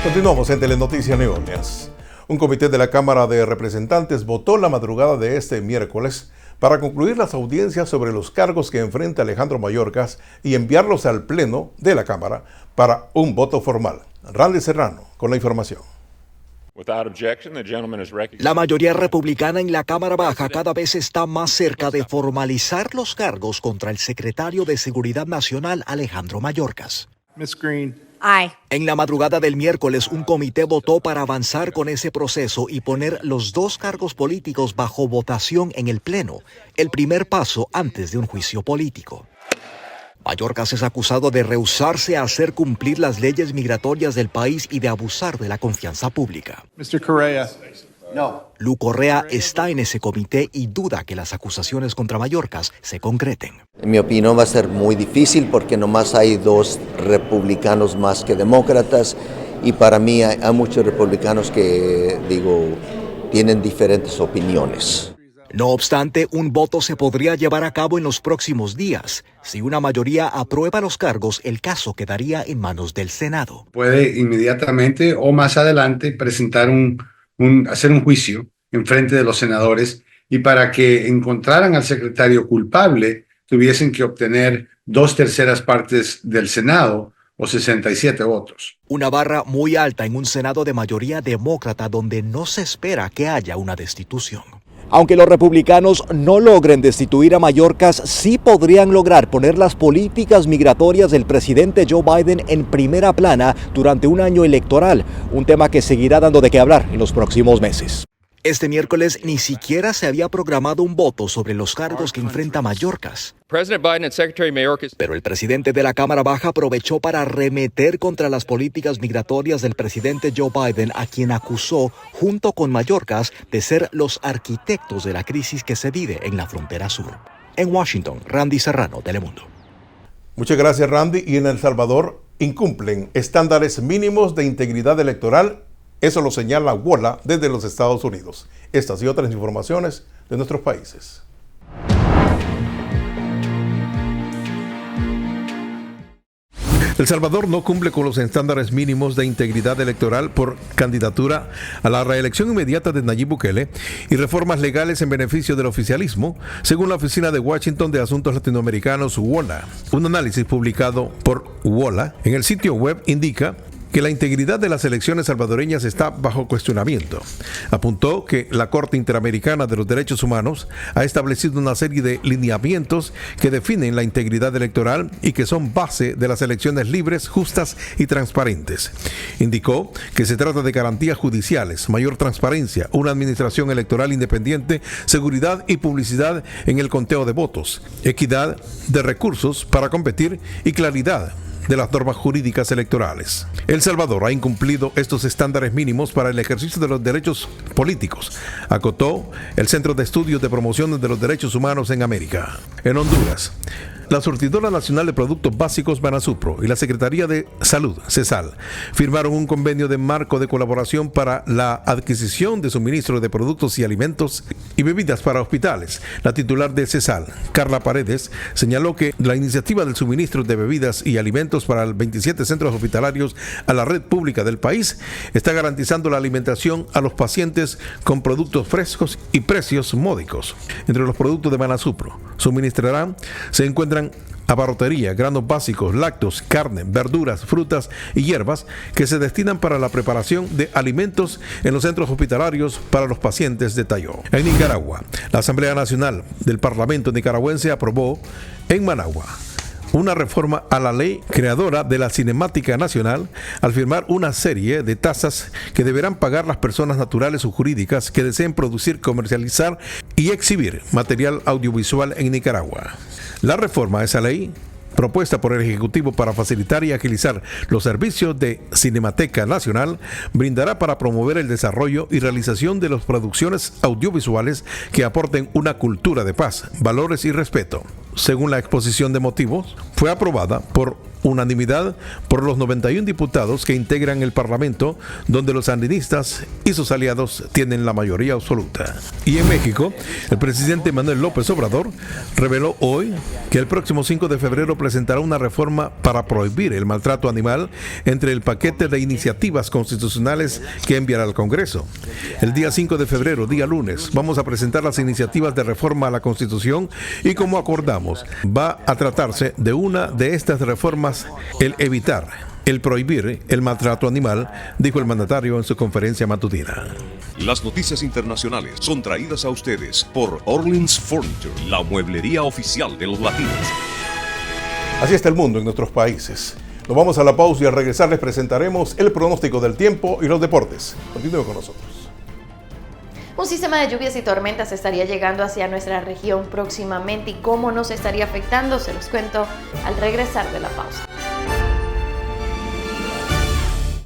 Continuamos en Telenoticias Neonias. Un comité de la Cámara de Representantes votó la madrugada de este miércoles para concluir las audiencias sobre los cargos que enfrenta Alejandro Mayorkas y enviarlos al Pleno de la Cámara para un voto formal. Randy Serrano con la información. La mayoría republicana en la Cámara Baja cada vez está más cerca de formalizar los cargos contra el secretario de Seguridad Nacional, Alejandro Mayorkas. Ms. Green. Aye. En la madrugada del miércoles, un comité votó para avanzar con ese proceso y poner los dos cargos políticos bajo votación en el Pleno, el primer paso antes de un juicio político. Mayorkas es acusado de rehusarse a hacer cumplir las leyes migratorias del país y de abusar de la confianza pública. Mr. Correa. No. Lu Correa está en ese comité y duda que las acusaciones contra Mayorkas se concreten. En mi opinión va a ser muy difícil porque nomás hay dos republicanos más que demócratas y para mí hay muchos republicanos que, tienen diferentes opiniones. No obstante, un voto se podría llevar a cabo en los próximos días. Si una mayoría aprueba los cargos, el caso quedaría en manos del Senado. Puede inmediatamente o más adelante presentar hacer un juicio en frente de los senadores y para que encontraran al secretario culpable tuviesen que obtener 2/3 partes del Senado o 67 votos. Una barra muy alta en un Senado de mayoría demócrata donde no se espera que haya una destitución. Aunque los republicanos no logren destituir a Mayorkas, sí podrían lograr poner las políticas migratorias del presidente Joe Biden en primera plana durante un año electoral, un tema que seguirá dando de qué hablar en los próximos meses. Este miércoles ni siquiera se había programado un voto sobre los cargos que enfrenta Mayorkas. Pero el presidente de la Cámara Baja aprovechó para arremeter contra las políticas migratorias del presidente Joe Biden, a quien acusó, junto con Mayorkas, de ser los arquitectos de la crisis que se vive en la frontera sur. En Washington, Randy Serrano, Telemundo. Muchas gracias, Randy. Y en El Salvador incumplen estándares mínimos de integridad electoral. Eso lo señala WOLA desde los Estados Unidos. Estas y otras informaciones de nuestros países. El Salvador no cumple con los estándares mínimos de integridad electoral por candidatura a la reelección inmediata de Nayib Bukele y reformas legales en beneficio del oficialismo, según la Oficina de Washington de Asuntos Latinoamericanos, WOLA. Un análisis publicado por WOLA en el sitio web indica que la integridad de las elecciones salvadoreñas está bajo cuestionamiento. Apuntó que la Corte Interamericana de los Derechos Humanos ha establecido una serie de lineamientos que definen la integridad electoral y que son base de las elecciones libres, justas y transparentes. Indicó que se trata de garantías judiciales, mayor transparencia, una administración electoral independiente, seguridad y publicidad en el conteo de votos, equidad de recursos para competir y claridad de las normas jurídicas electorales. El Salvador ha incumplido estos estándares mínimos para el ejercicio de los derechos políticos, acotó el Centro de Estudios de Promoción de los Derechos Humanos en América. En Honduras, la Surtidora Nacional de Productos Básicos, Banasupro, y la Secretaría de Salud, CESAL, firmaron un convenio de marco de colaboración para la adquisición de suministro de productos y alimentos y bebidas para hospitales. La titular de CESAL, Carla Paredes, señaló que la iniciativa del suministro de bebidas y alimentos para 27 centros hospitalarios a la red pública del país está garantizando la alimentación a los pacientes con productos frescos y precios módicos. Entre los productos de Banasupro suministrarán se encuentran abarrotería, granos básicos, lácteos, carne, verduras, frutas y hierbas que se destinan para la preparación de alimentos en los centros hospitalarios para los pacientes, detalló. En Nicaragua, la Asamblea Nacional del Parlamento nicaragüense aprobó en Managua una reforma a la ley creadora de la Cinemática Nacional al firmar una serie de tasas que deberán pagar las personas naturales o jurídicas que deseen producir, comercializar y exhibir material audiovisual en Nicaragua. La reforma a esa ley, propuesta por el Ejecutivo para facilitar y agilizar los servicios de Cinemateca Nacional, brindará para promover el desarrollo y realización de las producciones audiovisuales que aporten una cultura de paz, valores y respeto. Según la exposición de motivos, fue aprobada por unanimidad por los 91 diputados que integran el Parlamento, donde los sandinistas y sus aliados tienen la mayoría absoluta. Y en México, el presidente Manuel López Obrador reveló hoy que el próximo 5 de febrero presentará una reforma para prohibir el maltrato animal entre el paquete de iniciativas constitucionales que enviará al Congreso. El día 5 de febrero, día lunes, vamos a presentar las iniciativas de reforma a la Constitución y, como acordamos, va a tratarse de una de estas reformas, el evitar, el prohibir el maltrato animal, dijo el mandatario en su conferencia matutina. Las noticias internacionales son traídas a ustedes por Orleans Furniture, la mueblería oficial de los latinos. Así está el mundo en nuestros países. Nos vamos a la pausa y al regresar les presentaremos el pronóstico del tiempo y los deportes. Continúen con nosotros. Un sistema de lluvias y tormentas estaría llegando hacia nuestra región próximamente, y cómo nos estaría afectando se los cuento al regresar de la pausa.